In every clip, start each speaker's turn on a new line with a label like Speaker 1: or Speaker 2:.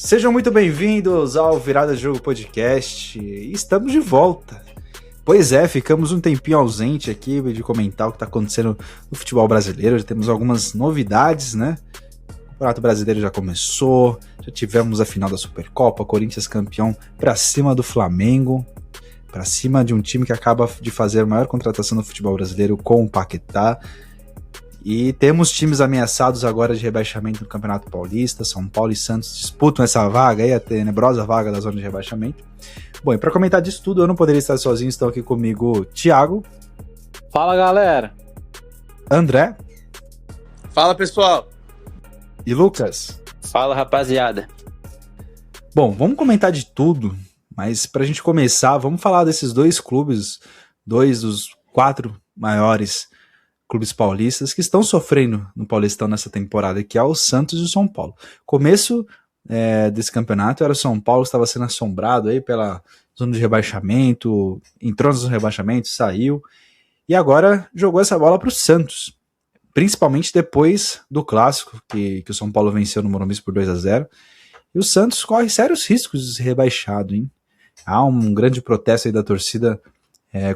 Speaker 1: Sejam muito bem-vindos ao Virada de Jogo Podcast. Estamos de volta. Pois é, ficamos um tempinho ausente aqui de comentar o que está acontecendo no futebol brasileiro. Já temos algumas novidades, né? O Campeonato Brasileiro já começou, já tivemos a final da Supercopa, Corinthians campeão para cima do Flamengo, para cima de um time que acaba de fazer a maior contratação no futebol brasileiro com o Paquetá. E temos times ameaçados agora de rebaixamento no Campeonato Paulista. São Paulo e Santos disputam essa vaga aí, a tenebrosa vaga da zona de rebaixamento. Bom, e para comentar disso tudo, eu não poderia estar sozinho, estão aqui comigo Thiago.
Speaker 2: Fala, galera.
Speaker 1: André.
Speaker 3: Fala, pessoal.
Speaker 1: E Lucas.
Speaker 2: Fala, rapaziada.
Speaker 1: Bom, vamos comentar de tudo, mas pra gente começar, vamos falar desses dois clubes, dois dos 4 maiores clubes paulistas que estão sofrendo no Paulistão nessa temporada, que é o Santos e o São Paulo. Começo desse campeonato era o São Paulo que estava sendo assombrado aí pela zona de rebaixamento, entrou na zona de rebaixamento, saiu, e agora jogou essa bola para o Santos, principalmente depois do clássico, que o São Paulo venceu no Morumbi por 2-0, e o Santos corre sérios riscos de ser rebaixado, hein? Há um grande protesto aí da torcida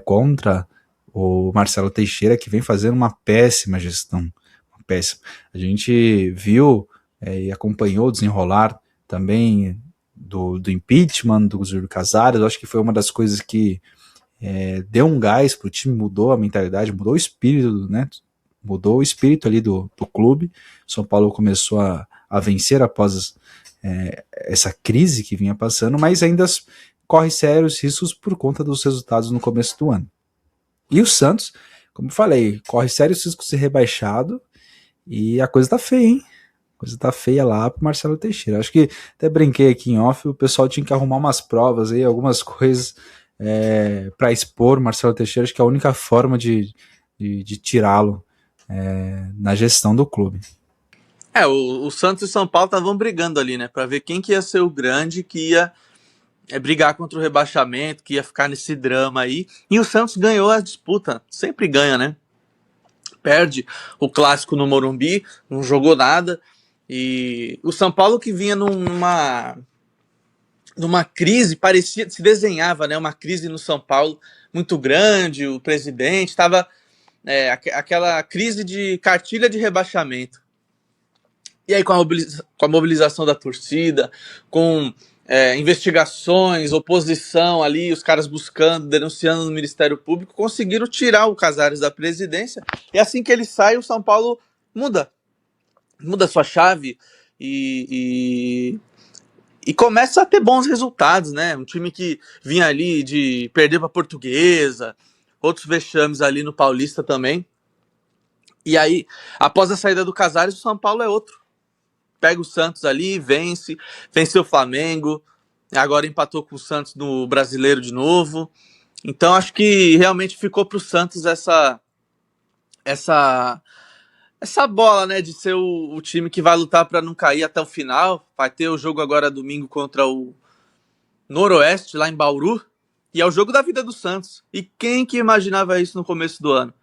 Speaker 1: contra o Marcelo Teixeira, que vem fazendo uma péssima gestão, uma péssima. A gente viu e acompanhou o desenrolar também do impeachment do Júlio Casares. Eu acho que foi uma das coisas que deu um gás pro time, mudou a mentalidade, mudou o espírito, né? Mudou o espírito ali do clube. São Paulo começou a vencer após essa crise que vinha passando, mas ainda corre sérios riscos por conta dos resultados no começo do ano. E o Santos, como eu falei, corre sérios riscos de ser rebaixado e a coisa tá feia, hein? A coisa tá feia lá pro Marcelo Teixeira. Acho que até brinquei aqui em off, o pessoal tinha que arrumar umas provas aí, algumas coisas para expor o Marcelo Teixeira. Acho que é a única forma de tirá-lo na gestão do clube.
Speaker 3: O Santos e o São Paulo estavam brigando ali, né? Pra ver quem que ia ser o grande que ia brigar contra o rebaixamento, que ia ficar nesse drama aí. E o Santos ganhou a disputa. Sempre ganha, né? Perde o clássico no Morumbi, não jogou nada. E o São Paulo que vinha numa crise, parecia, se desenhava, né? Uma crise no São Paulo muito grande. O presidente estava aquela crise de cartilha de rebaixamento. E aí com a mobilização da torcida, com investigações, oposição ali, os caras buscando, denunciando no Ministério Público, conseguiram tirar o Casares da presidência, e assim que ele sai, o São Paulo muda sua chave e começa a ter bons resultados, né? Um time que vinha ali de perder para a Portuguesa, outros vexames ali no Paulista também, e aí, após a saída do Casares, o São Paulo é outro. Pega o Santos ali, venceu o Flamengo, agora empatou com o Santos no Brasileiro de novo. Então acho que realmente ficou pro Santos essa bola, né, de ser o time que vai lutar para não cair até o final. Vai ter o jogo agora domingo contra o Noroeste, lá em Bauru, e é o jogo da vida do Santos. E quem que imaginava isso no começo do ano?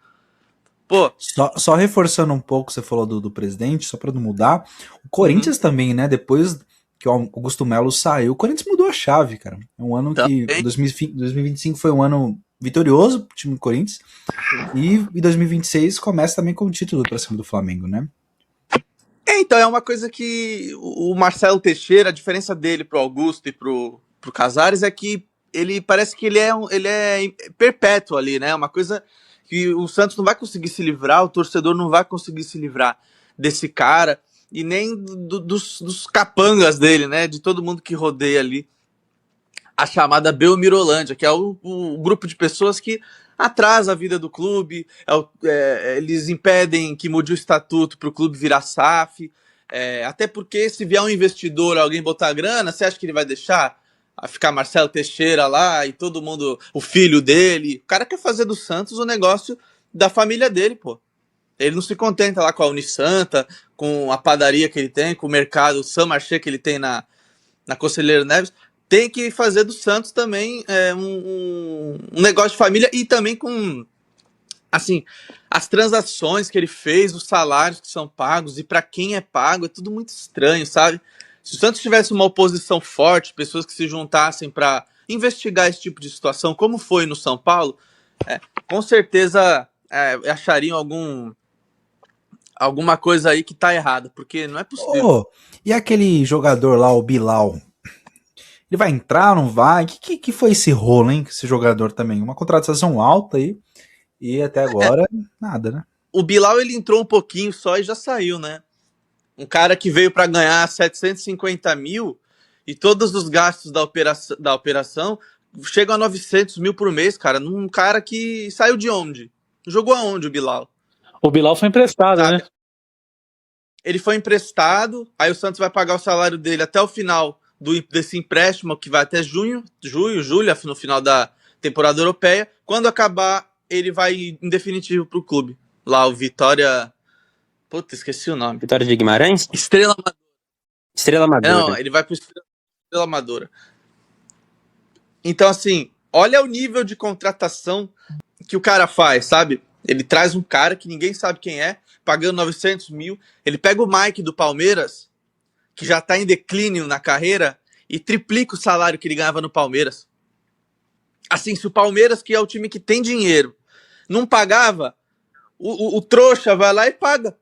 Speaker 3: Pô,
Speaker 1: Só reforçando um pouco, você falou do presidente, só para não mudar, o Corinthians também, né, depois que o Augusto Melo saiu, o Corinthians mudou a chave, cara. É um ano que 2025 foi um ano vitorioso pro time do Corinthians, e 2026 começa também com o título para cima do Flamengo, né?
Speaker 3: Então é uma coisa que o Marcelo Teixeira, a diferença dele pro Augusto e pro Casares é que ele parece que ele é perpétuo ali, né? Uma coisa que o Santos não vai conseguir se livrar, o torcedor não vai conseguir se livrar desse cara, e nem dos capangas dele, né? De todo mundo que rodeia ali a chamada Belmirolândia, que é o grupo de pessoas que atrasa a vida do clube, eles impedem que mude o estatuto para o clube virar SAF, até porque se vier um investidor, alguém botar grana, você acha que ele vai deixar a ficar Marcelo Teixeira lá e todo mundo, o filho dele? O cara quer fazer do Santos o negócio da família dele, pô. Ele não se contenta lá com a Unisanta, com a padaria que ele tem, com o mercado San Marché que ele tem na Conselheiro Neves. Tem que fazer do Santos também um negócio de família, e também com, assim, as transações que ele fez, os salários que são pagos e para quem é pago, é tudo muito estranho, sabe? Se o Santos tivesse uma oposição forte, pessoas que se juntassem para investigar esse tipo de situação, como foi no São Paulo, com certeza achariam alguma coisa aí que tá errada, porque não é possível.
Speaker 1: E aquele jogador lá, o Bilal? Ele vai entrar, não vai? O que foi esse rolo, hein? Esse jogador também. Uma contratação alta aí. E até agora, nada, né?
Speaker 3: O Bilal, ele entrou um pouquinho só e já saiu, né? Um cara que veio para ganhar 750 mil e todos os gastos da operação chegam a 900 mil por mês, cara. Num cara que saiu de onde? Jogou aonde o Bilal?
Speaker 4: O Bilal foi emprestado,
Speaker 3: Sabe?
Speaker 4: né?
Speaker 3: Ele foi emprestado, aí o Santos vai pagar o salário dele até o final desse empréstimo, que vai até julho, no final da temporada europeia. Quando acabar, ele vai em definitivo pro clube. Lá, o Vitória... Puta, esqueci o nome.
Speaker 2: Vitória de Guimarães?
Speaker 3: Estrela Amadora.
Speaker 2: Estrela Amadora.
Speaker 3: Não, ele vai pro Estrela Amadora. Então, assim, olha o nível de contratação que o cara faz, sabe? Ele traz um cara que ninguém sabe quem é, pagando 900 mil. Ele pega o Mike do Palmeiras, que já tá em declínio na carreira, e triplica o salário que ele ganhava no Palmeiras. Assim, se o Palmeiras, que é o time que tem dinheiro, não pagava, o trouxa vai lá e paga.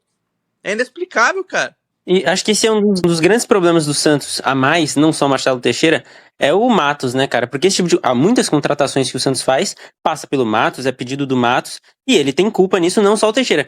Speaker 3: É inexplicável, cara.
Speaker 2: E acho que esse é um dos grandes problemas do Santos, a mais, não só o Marcelo Teixeira, é o Matos, né, cara? Porque esse tipo há muitas contratações que o Santos faz, passa pelo Matos, é pedido do Matos, e ele tem culpa nisso, não só o Teixeira.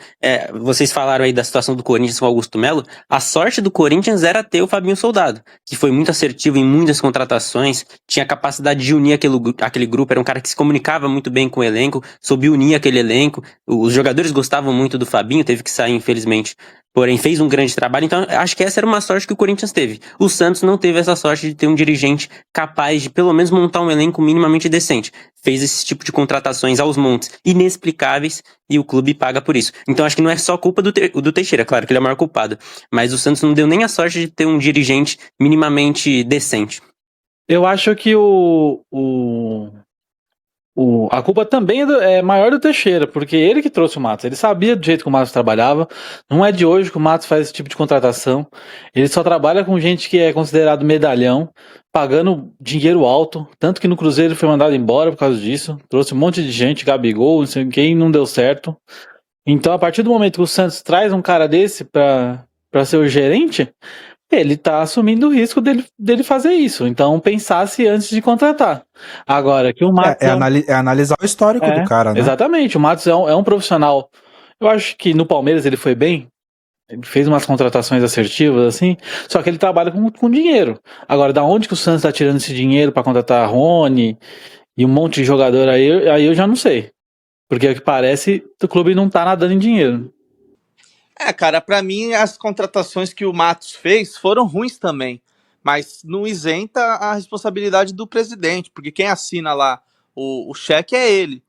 Speaker 2: Vocês falaram aí da situação do Corinthians com o Augusto Melo, a sorte do Corinthians era ter o Fabinho Soldado, que foi muito assertivo em muitas contratações, tinha capacidade de unir aquele grupo, era um cara que se comunicava muito bem com o elenco, soube unir aquele elenco, os jogadores gostavam muito do Fabinho, teve que sair, infelizmente, porém fez um grande trabalho, então acho que essa era uma sorte que o Corinthians teve. O Santos não teve essa sorte de ter um dirigente capaz de pelo menos montar um elenco minimamente decente. Fez esse tipo de contratações aos montes, inexplicáveis, e o clube paga por isso. Então acho que não é só culpa do Teixeira, claro que ele é o maior culpado, mas o Santos não deu nem a sorte de ter um dirigente minimamente decente.
Speaker 4: Eu acho que a culpa também é maior do Teixeira, porque ele que trouxe o Matos. Ele sabia do jeito que o Matos trabalhava. Não é de hoje que o Matos faz esse tipo de contratação. Ele só trabalha com gente que é considerado medalhão, pagando dinheiro alto. Tanto que no Cruzeiro ele foi mandado embora por causa disso. Trouxe um monte de gente, Gabigol, não sei quem, não deu certo. Então, a partir do momento que o Santos traz um cara desse pra ser o gerente, ele tá assumindo o risco dele fazer isso. Então, pensasse antes de contratar. Agora, que o Matos...
Speaker 1: analisar o histórico do cara, né?
Speaker 4: Exatamente. O Matos é um profissional. Eu acho que no Palmeiras ele foi bem. Ele fez umas contratações assertivas, assim. Só que ele trabalha com dinheiro. Agora, da onde que o Santos tá tirando esse dinheiro pra contratar Rony e um monte de jogador aí eu já não sei. Porque o que parece, o clube não tá nadando em dinheiro.
Speaker 3: Cara, pra mim as contratações que o Matos fez foram ruins também, mas não isenta a responsabilidade do presidente, porque quem assina lá o cheque é ele.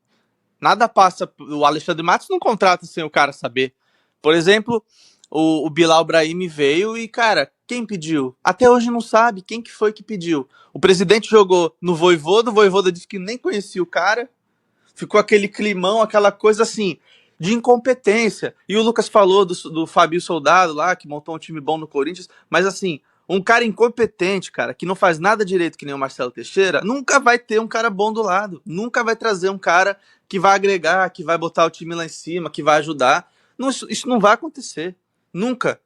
Speaker 3: Nada passa, o Alexandre Matos não contrata sem o cara saber. Por exemplo, o Bilal Brahim veio e, cara, quem pediu? Até hoje não sabe quem que foi que pediu. O presidente jogou no Vojvoda, o Vojvoda disse que nem conhecia o cara, ficou aquele climão, aquela coisa assim, de incompetência. E o Lucas falou do Fabio Soldado lá, que montou um time bom no Corinthians, mas assim, um cara incompetente, cara, que não faz nada direito que nem o Marcelo Teixeira, nunca vai ter um cara bom do lado, nunca vai trazer um cara que vai agregar, que vai botar o time lá em cima, que vai ajudar. Não, isso não vai acontecer, nunca.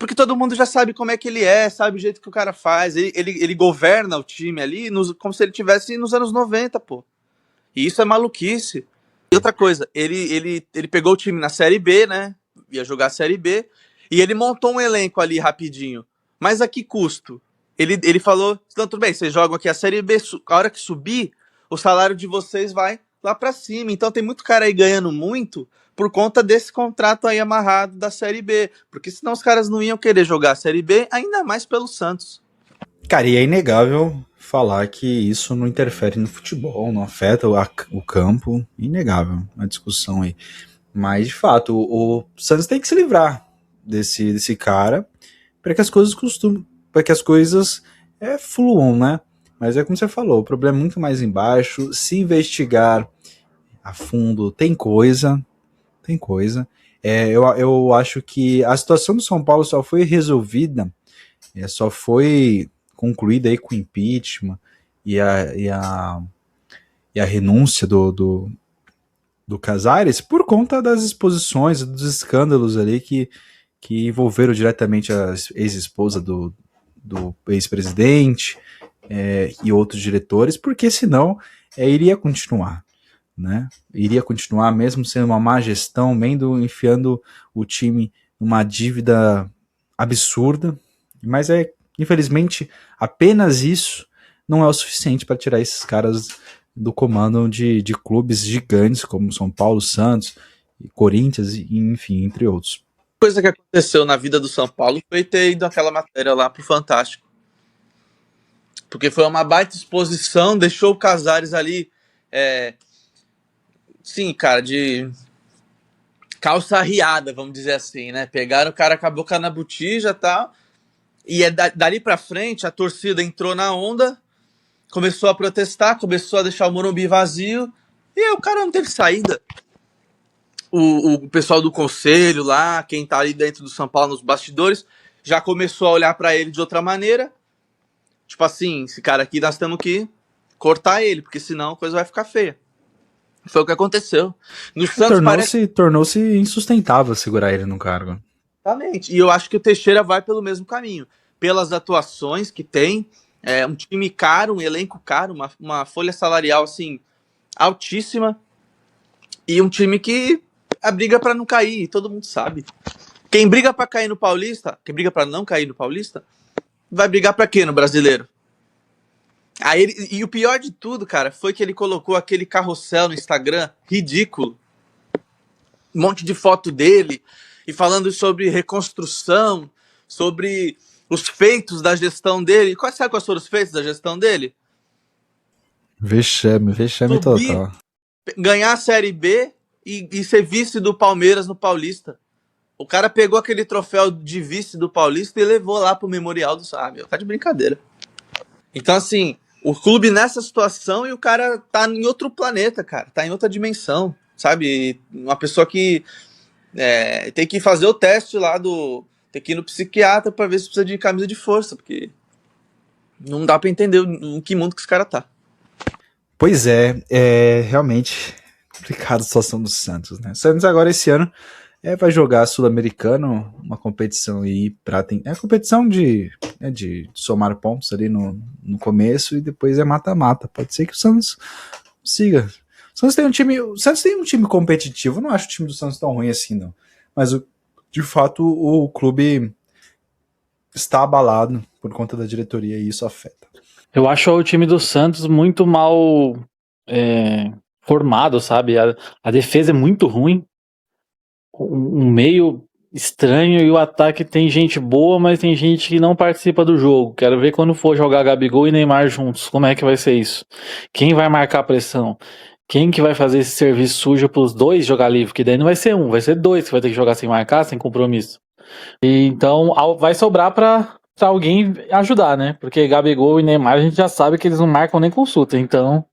Speaker 3: Porque todo mundo já sabe como é que ele é, sabe o jeito que o cara faz, ele governa o time ali como se ele tivesse nos anos 90, pô. E isso é maluquice. E outra coisa, ele pegou o time na Série B, né? Ia jogar a Série B. E ele montou um elenco ali rapidinho. Mas a que custo? Ele falou, então tudo bem, vocês jogam aqui a Série B, a hora que subir, o salário de vocês vai lá pra cima. Então tem muito cara aí ganhando muito por conta desse contrato aí amarrado da Série B. Porque senão os caras não iam querer jogar a Série B, ainda mais pelo Santos.
Speaker 1: Cara, e é inegável falar que isso não interfere no futebol, não afeta o campo, inegável a discussão aí. Mas, de fato, o Santos tem que se livrar desse cara para que as coisas fluam, né? Mas é como você falou, o problema é muito mais embaixo. Se investigar a fundo, tem coisa. Eu acho que a situação do São Paulo só foi resolvida Só foi concluída aí com o impeachment e a renúncia do Casares por conta das exposições, dos escândalos ali que envolveram diretamente a ex-esposa do ex-presidente e outros diretores, porque senão iria continuar, né? Iria continuar mesmo sendo uma má gestão, enfiando o time numa dívida absurda, mas infelizmente apenas isso não é o suficiente para tirar esses caras do comando de clubes gigantes como São Paulo, Santos, Corinthians, enfim, entre outros.
Speaker 3: Coisa que aconteceu na vida do São Paulo foi ter ido aquela matéria lá pro Fantástico. Porque foi uma baita exposição, deixou o Casares ali, sim, cara, de calça arriada, vamos dizer assim, né? Pegaram o cara com a boca na botija e tal, e dali pra frente a torcida entrou na onda, começou a protestar, começou a deixar o Morumbi vazio, e aí o cara não teve saída. O pessoal do conselho lá, quem tá ali dentro do São Paulo nos bastidores, já começou a olhar pra ele de outra maneira. Tipo assim, esse cara aqui, nós temos que cortar ele, porque senão a coisa vai ficar feia. Foi o que aconteceu. No Santos
Speaker 1: tornou-se insustentável segurar ele no cargo.
Speaker 3: Exatamente. E eu acho que o Teixeira vai pelo mesmo caminho. Pelas atuações que tem, um time caro, um elenco caro, uma folha salarial assim altíssima, e um time que briga para não cair, todo mundo sabe. Quem briga para cair no Paulista, quem briga para não cair no Paulista, vai brigar para quê no Brasileiro? E o pior de tudo, cara, foi que ele colocou aquele carrossel no Instagram ridículo. Um monte de foto dele e falando sobre reconstrução, sobre os feitos da gestão dele. Sabe quais foram os feitos da gestão dele?
Speaker 1: Vexame total.
Speaker 3: Ganhar a Série B e ser vice do Palmeiras no Paulista. O cara pegou aquele troféu de vice do Paulista e levou lá pro Memorial do... meu, tá de brincadeira. Então, assim, o clube nessa situação e o cara tá em outro planeta, cara. Tá em outra dimensão, sabe? Uma pessoa que tem que fazer o teste lá tem que ir no psiquiatra pra ver se precisa de camisa de força, porque não dá pra entender em que mundo que esse cara tá.
Speaker 1: Pois realmente complicada a situação do Santos, né? O Santos agora esse ano vai jogar Sul-Americano, uma competição aí competição de somar pontos ali no começo e depois mata-mata. Pode ser que o Santos siga. O Santos tem um time competitivo, eu não acho o time do Santos tão ruim assim, não. Mas de fato o clube está abalado por conta da diretoria e isso afeta.
Speaker 4: Eu acho o time do Santos muito mal formado, sabe? A defesa é muito ruim. Um meio estranho e o ataque tem gente boa, mas tem gente que não participa do jogo. Quero ver quando for jogar Gabigol e Neymar juntos, como é que vai ser isso? Quem vai marcar a pressão? Quem que vai fazer esse serviço sujo pros dois jogar livre? Que daí não vai ser um, vai ser dois que vai ter que jogar sem marcar, sem compromisso. E então vai sobrar pra alguém ajudar, né? Porque Gabigol e Neymar a gente já sabe que eles não marcam nem consulta, então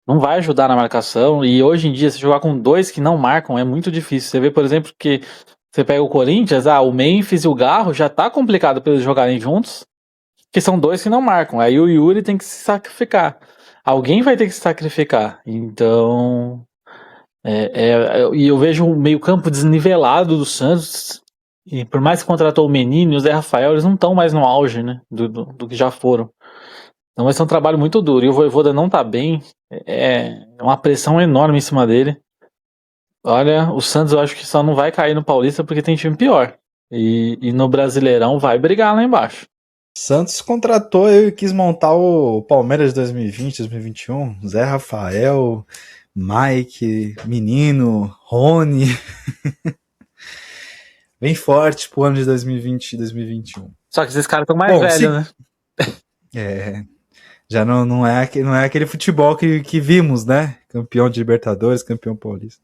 Speaker 4: não vai ajudar na marcação. E hoje em dia, se jogar com dois que não marcam, é muito difícil. Você vê, por exemplo, que você pega o Corinthians, o Memphis e o Garro já tá complicado para eles jogarem juntos, que são dois que não marcam. Aí o Yuri tem que se sacrificar. Alguém vai ter que se sacrificar. Então, e eu vejo um meio campo desnivelado do Santos. E por mais que contratou o Menino e o Zé Rafael, eles não estão mais no auge, né, do que já foram. Então vai ser um trabalho muito duro. E o Vojvoda não tá bem. É uma pressão enorme em cima dele. Olha, o Santos eu acho que só não vai cair no Paulista porque tem time pior. E no Brasileirão vai brigar lá embaixo.
Speaker 1: Santos contratou e quis montar o Palmeiras de 2020, 2021. Zé Rafael, Mike, Menino, Rony. Bem forte pro ano de 2020 e 2021.
Speaker 4: Só que esses caras estão mais velhos,
Speaker 1: né? Já não é aquele futebol que vimos, né? Campeão de Libertadores, campeão paulista.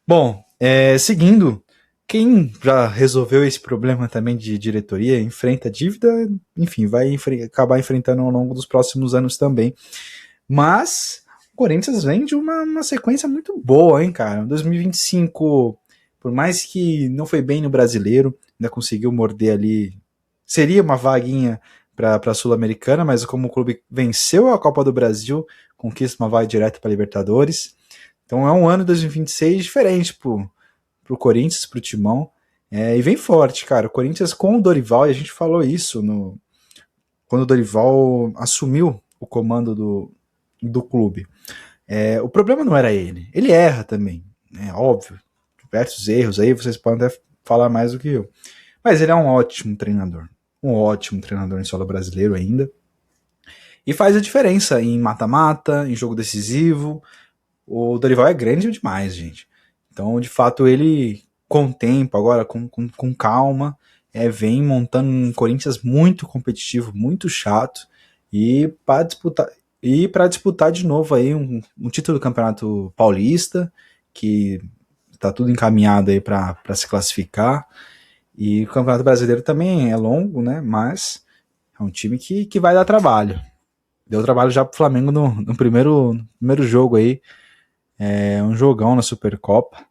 Speaker 1: Bom, seguindo, quem já resolveu esse problema também de diretoria, enfrenta dívida, enfim, vai acabar enfrentando ao longo dos próximos anos também. Mas o Corinthians vem de uma sequência muito boa, hein, cara? 2025, por mais que não foi bem no Brasileiro, ainda conseguiu morder ali seria uma vaguinha para a Sul-Americana, mas como o clube venceu a Copa do Brasil, conquista uma vaga direta para Libertadores. Então é um ano de 2026 diferente pro Corinthians, pro Timão, e vem forte, cara. O Corinthians com o Dorival, e a gente falou isso quando o Dorival assumiu o comando do clube. O problema não era ele erra também, óbvio, diversos erros aí, vocês podem até falar mais do que eu, mas ele é um ótimo treinador em solo brasileiro ainda, e faz a diferença em mata-mata, em jogo decisivo. O Dorival é grande demais, gente. Então, de fato, ele, com tempo, agora com calma, vem montando um Corinthians muito competitivo, muito chato, e para disputar de novo aí um título do Campeonato Paulista, que está tudo encaminhado aí para se classificar. E o Campeonato Brasileiro também é longo, né? Mas é um time que vai dar trabalho. Deu trabalho já pro Flamengo no primeiro jogo aí. Um jogão na Supercopa.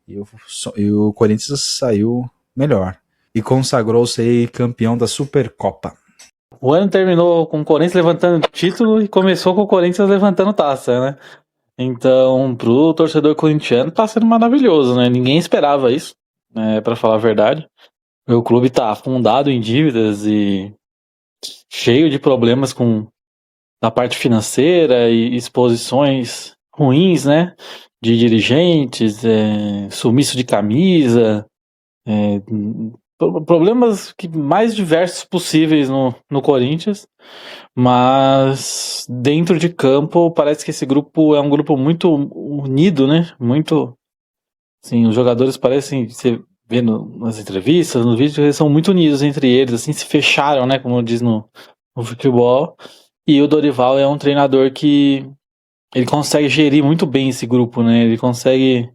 Speaker 1: E o Corinthians saiu melhor. E consagrou-se aí campeão da Supercopa.
Speaker 4: O ano terminou com o Corinthians levantando título e começou com o Corinthians levantando taça, né? Então, pro torcedor corintiano tá sendo maravilhoso, né? Ninguém esperava isso, pra falar a verdade. O clube tá afundado em dívidas e cheio de problemas na parte financeira e exposições ruins, né? De dirigentes, sumiço de camisa, problemas mais diversos possíveis no Corinthians, mas dentro de campo parece que esse grupo é um grupo muito unido, né? Muito, assim, os jogadores parecem ser, vendo nas entrevistas, nos vídeos, eles são muito unidos entre eles, assim, se fecharam, né? Como diz no futebol. E o Dorival é um treinador que ele consegue gerir muito bem esse grupo, né? Ele consegue,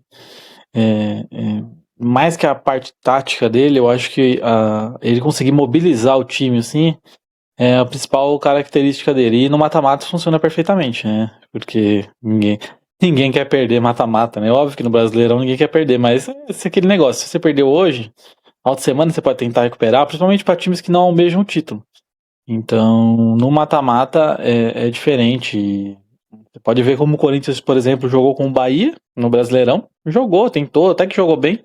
Speaker 4: mais que a parte tática dele, eu acho que ele conseguir mobilizar o time, assim, é a principal característica dele. E no mata-mata funciona perfeitamente, né? Porque ninguém quer perder mata-mata, né? Óbvio que no Brasileirão ninguém quer perder, mas é aquele negócio. Se você perdeu hoje, na outra semana você pode tentar recuperar, principalmente para times que não almejam o título. Então, no mata-mata é diferente. Você pode ver como o Corinthians, por exemplo, jogou com o Bahia no Brasileirão. Jogou, tentou, até que jogou bem.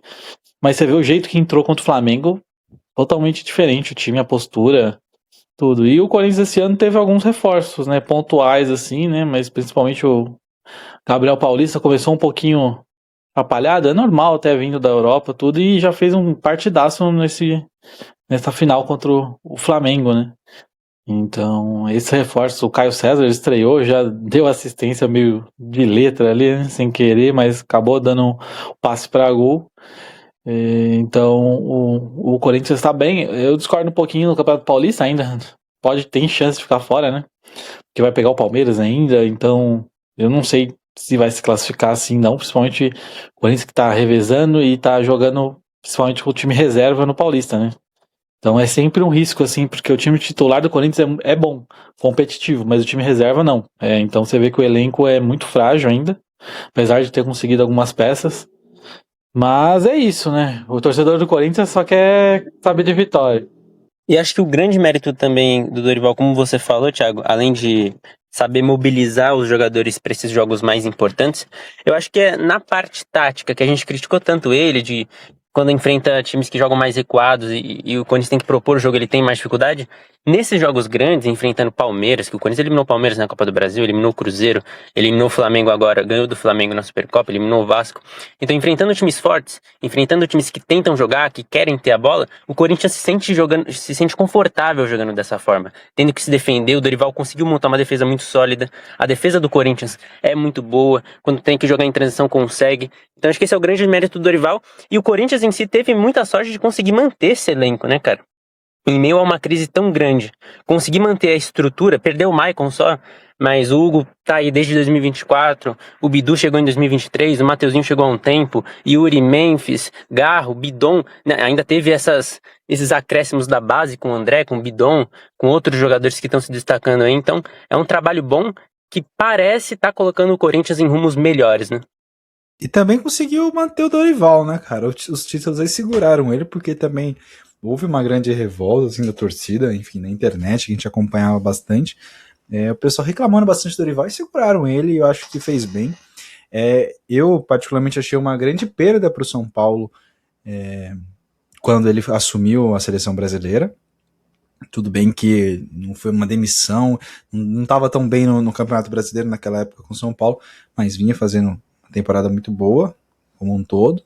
Speaker 4: Mas você vê o jeito que entrou contra o Flamengo, totalmente diferente. O time, a postura, tudo. E o Corinthians esse ano teve alguns reforços, né? Pontuais, assim, né? Mas principalmente o Gabriel Paulista começou um pouquinho atrapalhado. É normal até vindo da Europa, tudo. E já fez um partidaço nessa final contra o Flamengo, né? Então, esse reforço, o Caio César estreou, já deu assistência meio de letra ali, né, sem querer, mas acabou dando um passe para gol. Então, o Corinthians está bem. Eu discordo um pouquinho no Campeonato Paulista ainda. Tem chance de ficar fora, né? Porque vai pegar o Palmeiras ainda, então eu não sei se vai se classificar assim, não. Principalmente o Corinthians que tá revezando e tá jogando, principalmente com o time reserva no Paulista, né? Então é sempre um risco, assim, porque o time titular do Corinthians é bom, competitivo, mas o time reserva não. Então você vê que o elenco é muito frágil ainda, apesar de ter conseguido algumas peças. Mas é isso, né? O torcedor do Corinthians só quer saber de vitória.
Speaker 2: E acho que o grande mérito também do Dorival, como você falou, Thiago, além de saber mobilizar os jogadores para esses jogos mais importantes, eu acho que é na parte tática que a gente criticou tanto ele, de quando enfrenta times que jogam mais recuados e o Corinthians tem que propor o jogo, ele tem mais dificuldade. Nesses jogos grandes, enfrentando Palmeiras, que o Corinthians eliminou o Palmeiras na Copa do Brasil, eliminou o Cruzeiro, eliminou o Flamengo agora, ganhou do Flamengo na Supercopa, eliminou o Vasco. Então, enfrentando times fortes, enfrentando times que tentam jogar, que querem ter a bola, o Corinthians se sente confortável jogando dessa forma. Tendo que se defender, o Dorival conseguiu montar uma defesa muito sólida. A defesa do Corinthians é muito boa, quando tem que jogar em transição consegue. Então, acho que esse é o grande mérito do Dorival. E o Corinthians em si teve muita sorte de conseguir manter esse elenco, né, cara? Em meio a uma crise tão grande, conseguir manter a estrutura, perdeu o Maicon só, mas o Hugo tá aí desde 2024, o Bidu chegou em 2023, o Mateuzinho chegou há um tempo, Yuri, Memphis, Garro, Bidon, né, ainda teve esses acréscimos da base com o André, com o Bidon, com outros jogadores que estão se destacando aí, então é um trabalho bom que parece estar colocando o Corinthians em rumos melhores, né?
Speaker 1: E também conseguiu manter o Dorival, né, cara? Os títulos aí seguraram ele, porque também houve uma grande revolta assim, da torcida, enfim, na internet, que a gente acompanhava bastante. O pessoal reclamando bastante do Dorival e seguraram ele, e eu acho que fez bem. Eu, particularmente, achei uma grande perda para o São Paulo quando ele assumiu a seleção brasileira. Tudo bem que não foi uma demissão, não estava tão bem no Campeonato Brasileiro naquela época com o São Paulo, mas vinha fazendo uma temporada muito boa, como um todo.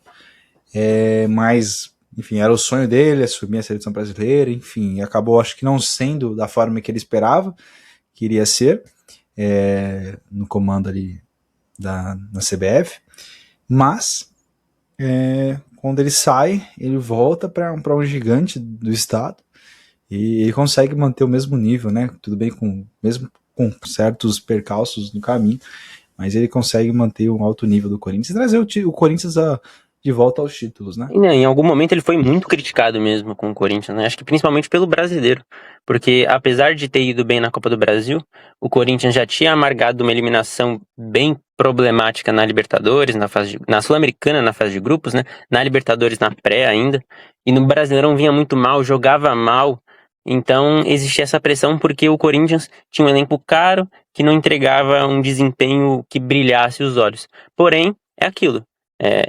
Speaker 1: Mas, enfim, era o sonho dele, assumir a seleção brasileira, enfim, e acabou, acho que não sendo da forma que ele esperava, que iria ser, no comando ali na CBF, mas quando ele sai, ele volta para um gigante do estado, e ele consegue manter o mesmo nível, né? Tudo bem, mesmo com certos percalços no caminho, mas ele consegue manter um alto nível do Corinthians e trazer o Corinthians de volta aos títulos, né?
Speaker 2: Em algum momento ele foi muito criticado mesmo com o Corinthians, né? Acho que principalmente pelo brasileiro, porque apesar de ter ido bem na Copa do Brasil, o Corinthians já tinha amargado uma eliminação bem problemática na Libertadores, na Sul-Americana, na fase de grupos, né? Na Libertadores, na pré ainda, e no Brasileirão vinha muito mal, jogava mal. Então existia essa pressão porque o Corinthians tinha um elenco caro que não entregava um desempenho que brilhasse os olhos. Porém, é aquilo.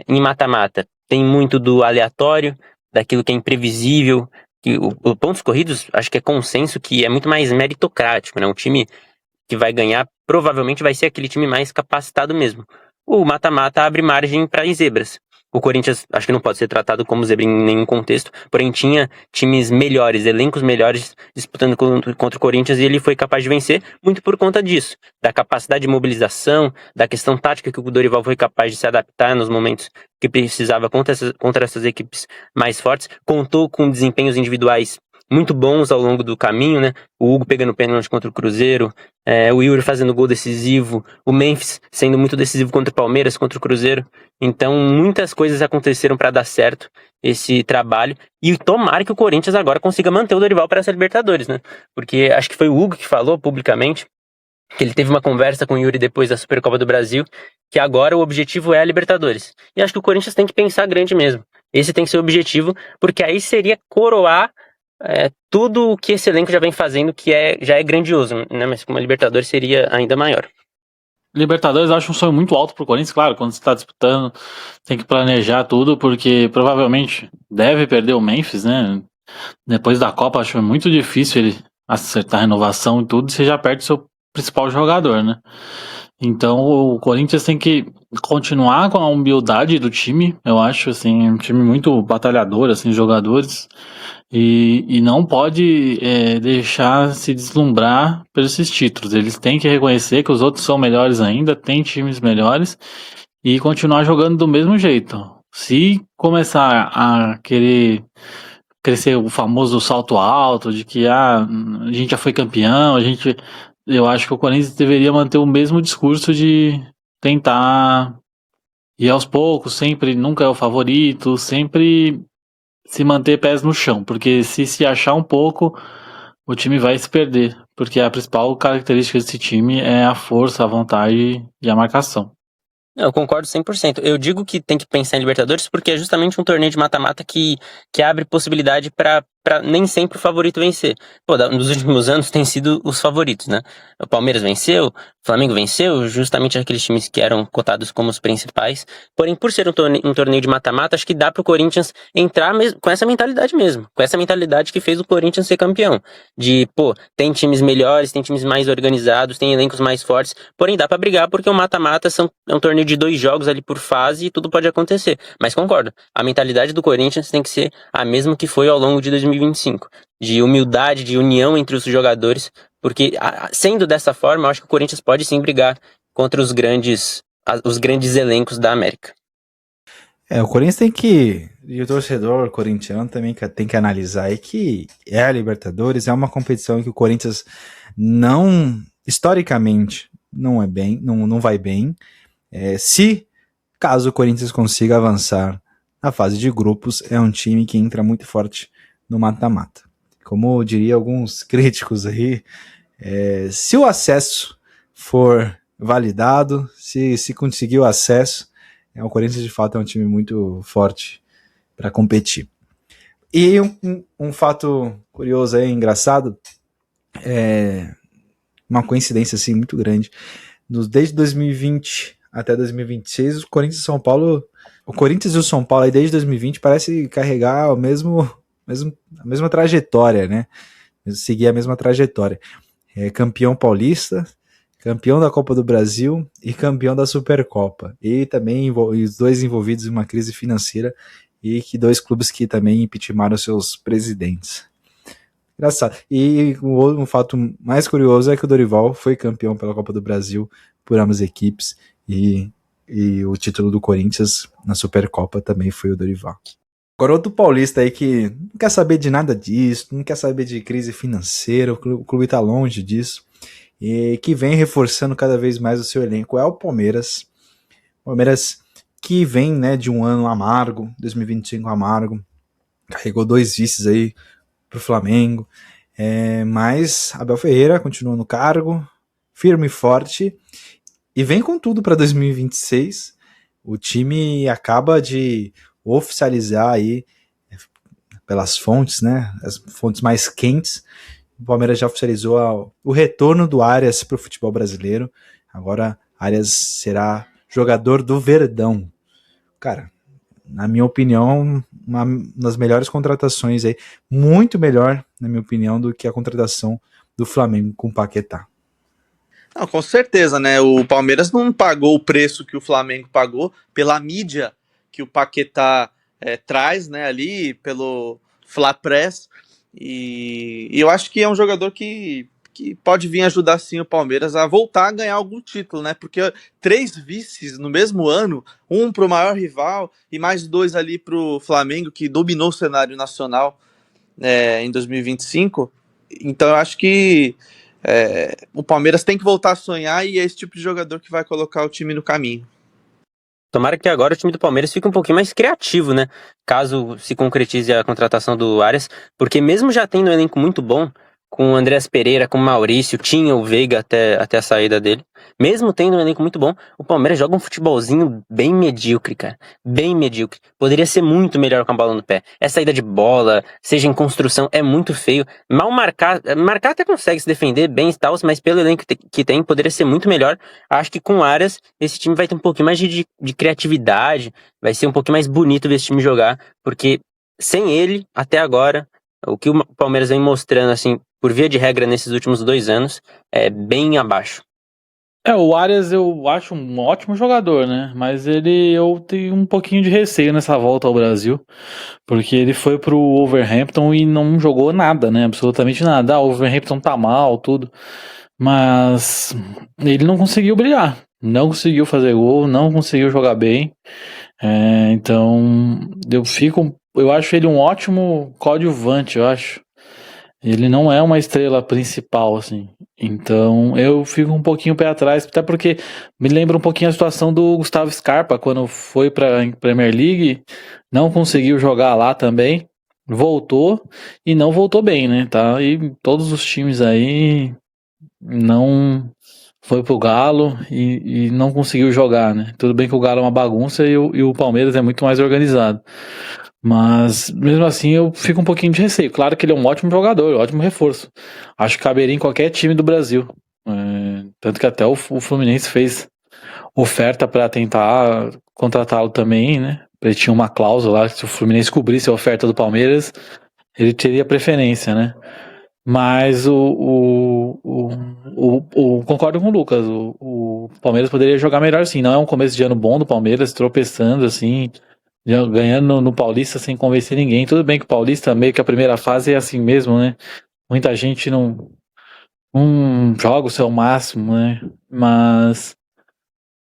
Speaker 2: Em mata-mata tem muito do aleatório, daquilo que é imprevisível. Que o pontos corridos, acho que é consenso que é muito mais meritocrático, né? Um time que vai ganhar provavelmente vai ser aquele time mais capacitado mesmo. O mata-mata abre margem para zebras. O Corinthians acho que não pode ser tratado como zebra em nenhum contexto, porém tinha times melhores, elencos melhores disputando contra o Corinthians e ele foi capaz de vencer muito por conta disso, da capacidade de mobilização, da questão tática que o Dorival foi capaz de se adaptar nos momentos que precisava contra essas equipes mais fortes, contou com desempenhos individuais muito bons ao longo do caminho, né? O Hugo pegando pênalti contra o Cruzeiro, o Yuri fazendo gol decisivo, o Memphis sendo muito decisivo contra o Palmeiras, contra o Cruzeiro. Então, muitas coisas aconteceram para dar certo esse trabalho. E tomara que o Corinthians agora consiga manter o Dorival para essa Libertadores, né? Porque acho que foi o Hugo que falou publicamente que ele teve uma conversa com o Yuri depois da Supercopa do Brasil, que agora o objetivo é a Libertadores. E acho que o Corinthians tem que pensar grande mesmo. Esse tem que ser o objetivo, porque aí seria coroar tudo o que esse elenco já vem fazendo, que já é grandioso, né? Mas com uma Libertadores seria ainda maior.
Speaker 4: Libertadores eu acho um sonho muito alto pro Corinthians, claro, quando você tá disputando, tem que planejar tudo, porque provavelmente deve perder o Memphis, né? Depois da Copa, acho muito difícil ele acertar a renovação e tudo, você já perde o seu principal jogador, né? Então o Corinthians tem que continuar com a humildade do time, eu acho, assim, um time muito batalhador, assim, jogadores, e não pode deixar se deslumbrar por esses títulos. Eles têm que reconhecer que os outros são melhores ainda, tem times melhores, e continuar jogando do mesmo jeito. Se começar a querer crescer o famoso salto alto, de que a gente já foi campeão, eu acho que o Corinthians deveria manter o mesmo discurso de tentar ir aos poucos, sempre, nunca é o favorito, sempre se manter pés no chão, porque se achar um pouco, o time vai se perder, porque a principal característica desse time é a força, a vontade e a marcação.
Speaker 2: Eu concordo 100%. Eu digo que tem que pensar em Libertadores porque é justamente um torneio de mata-mata que abre possibilidade para nem sempre o favorito vencer. Pô, nos últimos anos tem sido os favoritos, né? O Palmeiras venceu, o Flamengo venceu, justamente aqueles times que eram cotados como os principais. Porém, por ser um torneio de mata-mata, acho que dá pro Corinthians entrar com essa mentalidade mesmo. Com essa mentalidade que fez o Corinthians ser campeão. De, tem times melhores, tem times mais organizados, tem elencos mais fortes. Porém, dá pra brigar porque o mata-mata é um torneio de 2 jogos ali por fase e tudo pode acontecer. Mas concordo, a mentalidade do Corinthians tem que ser a mesma que foi ao longo de 2025. De humildade, de união entre os jogadores, porque sendo dessa forma, eu acho que o Corinthians pode sim brigar contra os grandes elencos da América.
Speaker 1: O Corinthians e o torcedor corintiano também tem que analisar aí que a Libertadores é uma competição que o Corinthians historicamente, não vai bem. Se caso o Corinthians consiga avançar na fase de grupos, é um time que entra muito forte no mata-mata. Como diria alguns críticos aí, se o acesso for validado, se conseguir o acesso, o Corinthians de fato é um time muito forte para competir. E um fato curioso aí, engraçado, uma coincidência assim muito grande. Desde 2020 até 2026, o Corinthians e São Paulo, o Corinthians e o São Paulo aí desde 2020 parece carregar a mesma trajetória, né? Seguir a mesma trajetória. Campeão paulista, campeão da Copa do Brasil e campeão da Supercopa. E também os dois envolvidos em uma crise financeira e que dois clubes que também impeachmentaram seus presidentes. Engraçado. E um fato mais curioso é que o Dorival foi campeão pela Copa do Brasil por ambas equipes e o título do Corinthians na Supercopa também foi o Dorival. Agora outro paulista aí que não quer saber de nada disso, não quer saber de crise financeira, o clube tá longe disso, e que vem reforçando cada vez mais o seu elenco é o Palmeiras. Palmeiras que vem, né, de um ano amargo, 2025 amargo, carregou 2 vices aí pro Flamengo, mas Abel Ferreira continua no cargo, firme e forte, e vem com tudo para 2026. O time acaba de oficializar aí, pelas fontes, né, as fontes mais quentes, o Palmeiras já oficializou o retorno do Arias para o futebol brasileiro. Agora Arias será jogador do Verdão. Cara, na minha opinião, uma das melhores contratações aí, muito melhor, na minha opinião, do que a contratação do Flamengo com o Paquetá.
Speaker 3: Não, com certeza, né? O Palmeiras não pagou o preço que o Flamengo pagou pela mídia que o Paquetá traz, né? Ali pelo Fla Press. E eu acho que é um jogador que pode vir ajudar sim o Palmeiras a voltar a ganhar algum título, né? Porque 3 vices no mesmo ano, um para o maior rival e mais 2 ali para o Flamengo, que dominou o cenário nacional em 2025. Então eu acho que o Palmeiras tem que voltar a sonhar e é esse tipo de jogador que vai colocar o time no caminho.
Speaker 2: Tomara que agora o time do Palmeiras fique um pouquinho mais criativo, né? Caso se concretize a contratação do Arias, porque mesmo já tendo um elenco muito bom, com o Andreas Pereira, com o Maurício, tinha o Veiga até a saída dele, mesmo tendo um elenco muito bom, o Palmeiras joga um futebolzinho bem medíocre, cara. Bem medíocre. Poderia ser muito melhor com a bola no pé. É saída de bola, seja em construção, é muito feio. Mal marcar até consegue se defender bem e tal, mas pelo elenco que tem, poderia ser muito melhor. Acho que com Arias, esse time vai ter um pouquinho mais de criatividade, vai ser um pouquinho mais bonito ver esse time jogar, porque sem ele, até agora, o que o Palmeiras vem mostrando, assim, por via de regra nesses últimos 2 anos, é bem abaixo.
Speaker 4: O Arias eu acho um ótimo jogador, né? Mas eu tenho um pouquinho de receio nessa volta ao Brasil, porque ele foi pro Wolverhampton e não jogou nada, né? Absolutamente nada. O Wolverhampton tá mal, tudo. Mas ele não conseguiu brilhar. Não conseguiu fazer gol, não conseguiu jogar bem. Então eu acho ele um ótimo coadjuvante, eu acho. Ele não é uma estrela principal, assim. Então eu fico um pouquinho pé atrás, até porque me lembra um pouquinho a situação do Gustavo Scarpa, quando foi para a Premier League, não conseguiu jogar lá também, voltou e não voltou bem, né? Tá? E todos os times aí não foi pro Galo e não conseguiu jogar, né? Tudo bem que o Galo é uma bagunça e o Palmeiras é muito mais organizado. Mas, mesmo assim, eu fico um pouquinho de receio. Claro que ele é um ótimo jogador, um ótimo reforço. Acho que caberia em qualquer time do Brasil. Tanto que até o Fluminense fez oferta para tentar contratá-lo também, né? Ele tinha uma cláusula lá que se o Fluminense cobrisse a oferta do Palmeiras, ele teria preferência, né? Mas concordo com o Lucas, o Palmeiras poderia jogar melhor sim. Não é um começo de ano bom do Palmeiras, tropeçando assim, ganhando no Paulista sem convencer ninguém. Tudo bem que o Paulista, meio que a primeira fase é assim mesmo, né? Muita gente não joga o seu máximo, né? Mas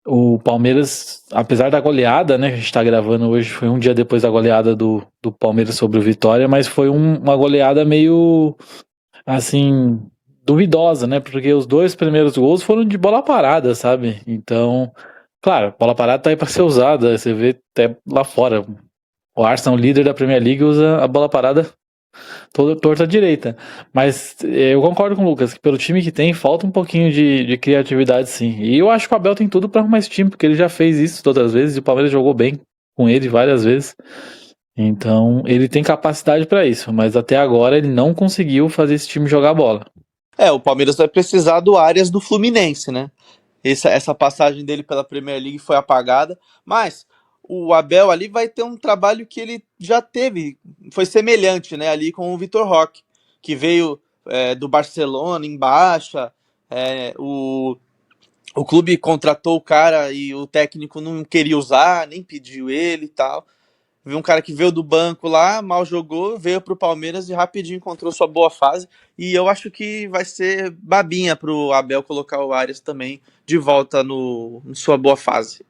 Speaker 4: o Palmeiras, apesar da goleada, né? Que a gente tá gravando hoje, foi um dia depois da goleada do Palmeiras sobre o Vitória, mas foi uma goleada meio, assim, duvidosa, né? Porque os 2 primeiros gols foram de bola parada, sabe? Então, claro, bola parada tá aí pra ser usada, você vê até lá fora. O Arsenal, líder da Premier League, usa a bola parada toda torta à direita. Mas eu concordo com o Lucas, que pelo time que tem, falta um pouquinho de criatividade, sim. E eu acho que o Abel tem tudo pra arrumar esse time, porque ele já fez isso todas as vezes, e o Palmeiras jogou bem com ele várias vezes. Então, ele tem capacidade para isso, mas até agora ele não conseguiu fazer esse time jogar bola.
Speaker 3: O Palmeiras vai precisar do Arias do Fluminense, né? Essa passagem dele pela Premier League foi apagada, mas o Abel ali vai ter um trabalho que ele já teve, foi semelhante, né, ali com o Vitor Roque, que veio do Barcelona em baixa, o clube contratou o cara e o técnico não queria usar, nem pediu ele e tal. Viu um cara que veio do banco lá, mal jogou, veio pro Palmeiras e rapidinho encontrou sua boa fase. E eu acho que vai ser babinha pro Abel colocar o Arias também de volta em sua boa fase.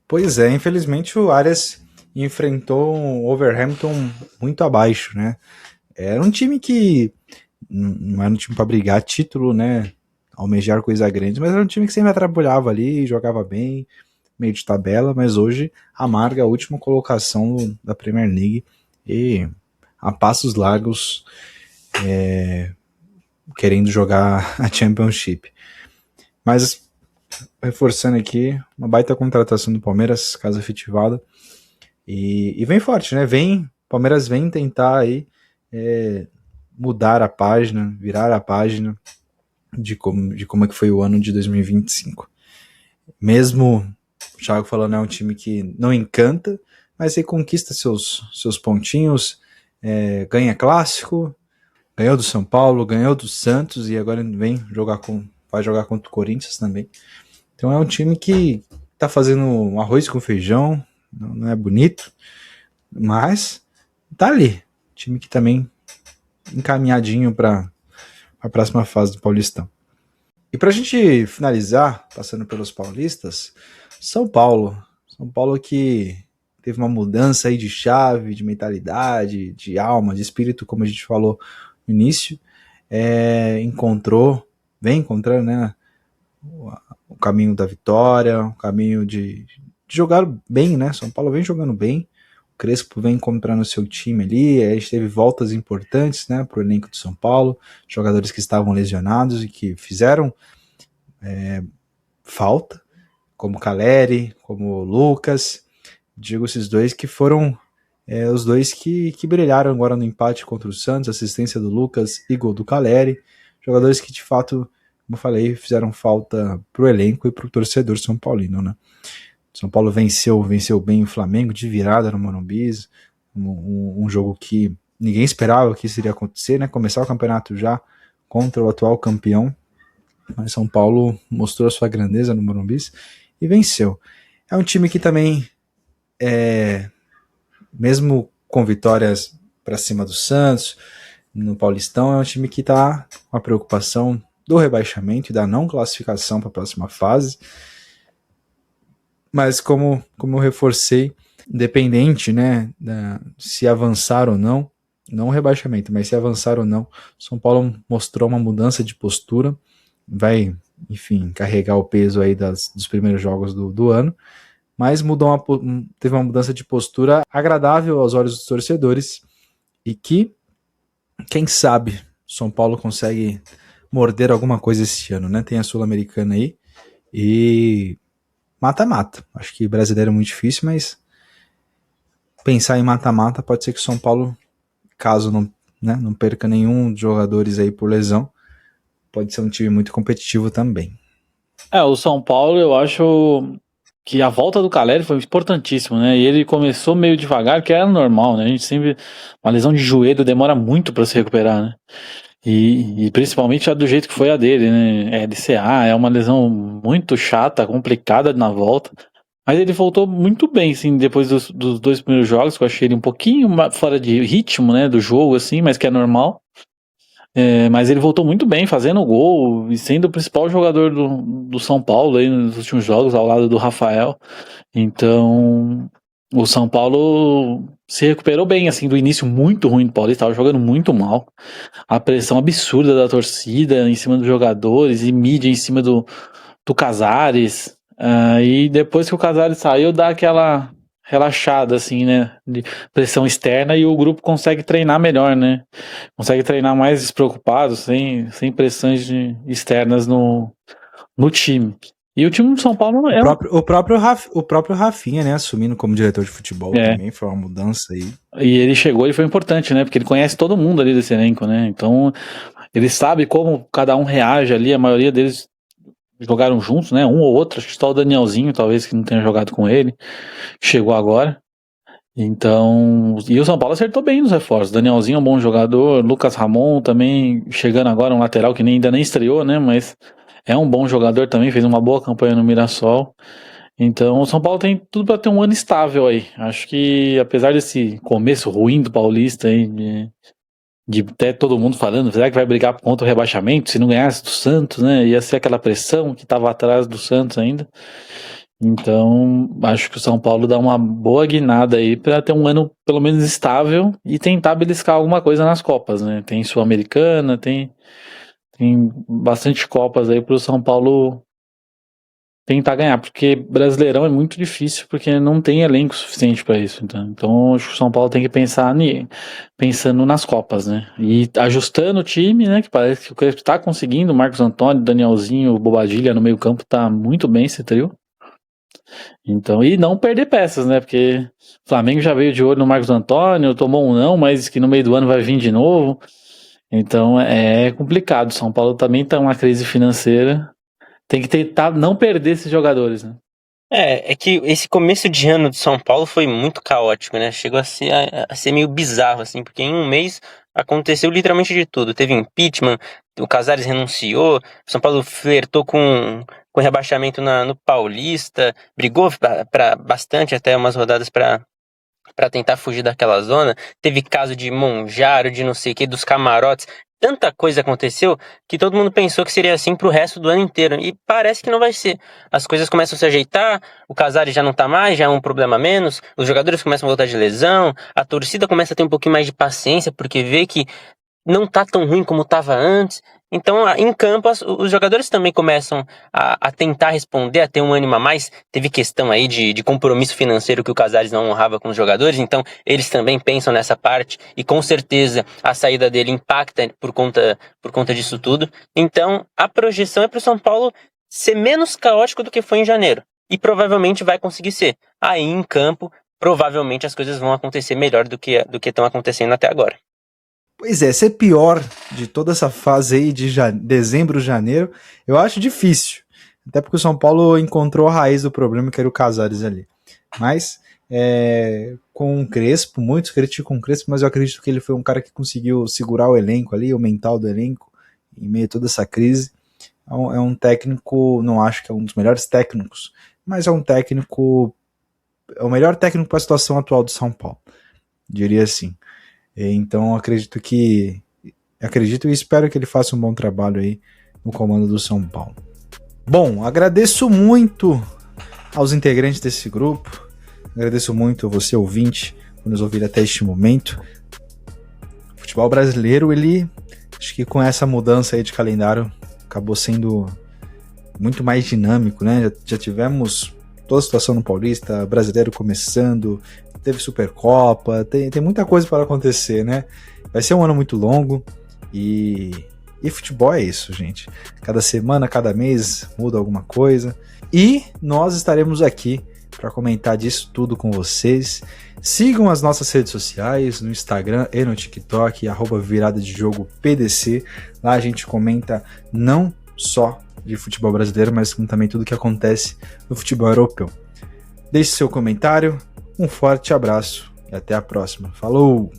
Speaker 1: Pois é, infelizmente o Arias enfrentou um Wolverhampton muito abaixo, né? Era um time que não era um time para brigar título, né? Almejar coisa grande, mas era um time que sempre atrapalhava ali, jogava bem, meio de tabela, mas hoje amarga a última colocação da Premier League e a passos largos querendo jogar a Championship. Mas reforçando aqui, uma baita contratação do Palmeiras, casa efetivada, e vem forte, né? Palmeiras vem tentar aí mudar a página, virar a página de como é que foi o ano de 2025. Mesmo o Thiago falando, é um time que não encanta, mas ele conquista seus pontinhos, ganha clássico, ganhou do São Paulo, ganhou do Santos e agora vai jogar contra o Corinthians também. Então é um time que tá fazendo um arroz com feijão, não é bonito, mas tá ali. Time que também encaminhadinho para a próxima fase do Paulistão. E pra gente finalizar, passando pelos paulistas, São Paulo que teve uma mudança aí de chave, de mentalidade, de alma, de espírito, como a gente falou no início, vem encontrando, né, o caminho da vitória, o caminho de jogar bem, né? São Paulo vem jogando bem, o Crespo vem encontrando o seu time ali, a gente teve voltas importantes, né, pro elenco de São Paulo, jogadores que estavam lesionados e que fizeram falta, como Caleri, como Lucas, digo esses dois que foram os dois que brilharam agora no empate contra o Santos, assistência do Lucas e gol do Caleri, jogadores que de fato, como eu falei, fizeram falta pro elenco e pro torcedor São Paulino, né? São Paulo venceu bem o Flamengo de virada no Morumbi, um jogo que ninguém esperava que isso iria acontecer, né? Começar o campeonato já contra o atual campeão, mas São Paulo mostrou a sua grandeza no Morumbi e venceu. É um time que também, mesmo com vitórias para cima do Santos, no Paulistão, é um time que está com a preocupação do rebaixamento e da não classificação para a próxima fase. Mas como eu reforcei, independente, né, se avançar ou não o rebaixamento, mas se avançar ou não, São Paulo mostrou uma mudança de postura, vai, enfim, carregar o peso aí dos primeiros jogos do ano, mas teve uma mudança de postura agradável aos olhos dos torcedores e que, quem sabe, São Paulo consegue morder alguma coisa esse ano, né? Tem a Sul-Americana aí e mata-mata. Acho que brasileiro é muito difícil, mas pensar em mata-mata pode ser que o São Paulo, caso não perca nenhum dos jogadores aí por lesão, pode ser um time muito competitivo também.
Speaker 4: O São Paulo, eu acho que a volta do Caleri foi importantíssimo, né? E ele começou meio devagar, que era normal, né? A gente sempre... Uma lesão de joelho demora muito para se recuperar, né? E principalmente do jeito que foi a dele, né? LCA, é uma lesão muito chata, complicada na volta. Mas ele voltou muito bem, assim, depois dos dois primeiros jogos, que eu achei ele um pouquinho fora de ritmo, né? Do jogo, assim, mas que é normal. Mas ele voltou muito bem, fazendo gol e sendo o principal jogador do São Paulo aí nos últimos jogos, ao lado do Rafael. Então, o São Paulo se recuperou bem, assim, do início muito ruim do Paulista, estava jogando muito mal. A pressão absurda da torcida em cima dos jogadores e mídia em cima do Casares. E depois que o Casares saiu, dá aquela relaxada, assim, né, de pressão externa, e o grupo consegue treinar melhor, né, consegue treinar mais despreocupado, sem pressões externas no time. E o time do São Paulo é
Speaker 1: O próprio Rafinha, né, assumindo como diretor de futebol também, foi uma mudança aí.
Speaker 4: E ele chegou e foi importante, né? Porque ele conhece todo mundo ali desse elenco, né? Então, ele sabe como cada um reage ali, a maioria deles jogaram juntos, né? Um ou outro, acho que só o Danielzinho, talvez, que não tenha jogado com ele, chegou agora. Então, e o São Paulo acertou bem nos reforços. Danielzinho é um bom jogador, Lucas Ramon também chegando agora, um lateral que ainda nem estreou, né? Mas é um bom jogador também, fez uma boa campanha no Mirassol. Então, o São Paulo tem tudo para ter um ano estável aí. Acho que, apesar desse começo ruim do Paulista aí, de até todo mundo falando, será que vai brigar contra o rebaixamento? Se não ganhasse do Santos, né? Ia ser aquela pressão que estava atrás do Santos ainda. Então, acho que o São Paulo dá uma boa guinada aí para ter um ano pelo menos estável e tentar beliscar alguma coisa nas Copas, né? Tem Sul-Americana, tem bastante Copas aí para o São Paulo tentar ganhar, porque Brasileirão é muito difícil, porque não tem elenco suficiente para isso. Então, acho que o São Paulo tem que pensando nas Copas, né? E ajustando o time, né? Que parece que o Crespo tá conseguindo, Marcos Antônio, Danielzinho, Bobadilha no meio campo, tá muito bem esse trio. Então, e não perder peças, né? Porque o Flamengo já veio de olho no Marcos Antônio, tomou um não, mas que no meio do ano vai vir de novo. Então é complicado. São Paulo também tá numa crise financeira. Tem que tentar não perder esses jogadores, né?
Speaker 2: É que esse começo de ano de São Paulo foi muito caótico, né? Chegou a ser meio bizarro, assim, porque em um mês aconteceu literalmente de tudo. Teve impeachment, o Casares renunciou, o São Paulo flertou com rebaixamento no Paulista, brigou bastante até umas rodadas para tentar fugir daquela zona. Teve caso de Monjaro, de não sei o que, dos camarotes. Tanta coisa aconteceu que todo mundo pensou que seria assim pro resto do ano inteiro. E parece que não vai ser. As coisas começam a se ajeitar, o Casares já não tá mais, já é um problema a menos, os jogadores começam a voltar de lesão, a torcida começa a ter um pouquinho mais de paciência, porque vê que não tá tão ruim como tava antes. Então, em campo, os jogadores também começam a tentar responder, a ter um ânimo a mais. Teve questão aí de compromisso financeiro que o Casares não honrava com os jogadores, então eles também pensam nessa parte, e com certeza a saída dele impacta por conta disso tudo. Então, a projeção é para o São Paulo ser menos caótico do que foi em janeiro, e provavelmente vai conseguir ser. Aí, em campo, provavelmente as coisas vão acontecer melhor do que estão acontecendo até agora.
Speaker 1: Pois é, ser pior de toda essa fase aí de dezembro, janeiro, eu acho difícil. Até porque o São Paulo encontrou a raiz do problema, que era o Casares ali. Mas, com o Crespo, muitos criticam o Crespo, mas eu acredito que ele foi um cara que conseguiu segurar o elenco ali, o mental do elenco, em meio a toda essa crise. É um técnico, não acho que é um dos melhores técnicos, mas é um técnico, é o melhor técnico para a situação atual do São Paulo, diria assim. Então acredito e espero que ele faça um bom trabalho aí no comando do São Paulo. Bom, agradeço muito aos integrantes desse grupo, agradeço muito a você ouvinte por nos ouvir até este momento. O futebol brasileiro, acho que com essa mudança aí de calendário acabou sendo muito mais dinâmico, né? Já tivemos toda a situação no Paulista, brasileiro começando, teve Supercopa, tem muita coisa para acontecer, né? Vai ser um ano muito longo e futebol é isso, gente. Cada semana, cada mês muda alguma coisa e nós estaremos aqui para comentar disso tudo com vocês. Sigam as nossas redes sociais no Instagram e no TikTok, @viradadejogo_PDC. Lá a gente comenta não só de futebol brasileiro, mas também tudo que acontece no futebol europeu. Deixe seu comentário. Um forte abraço e até a próxima. Falou!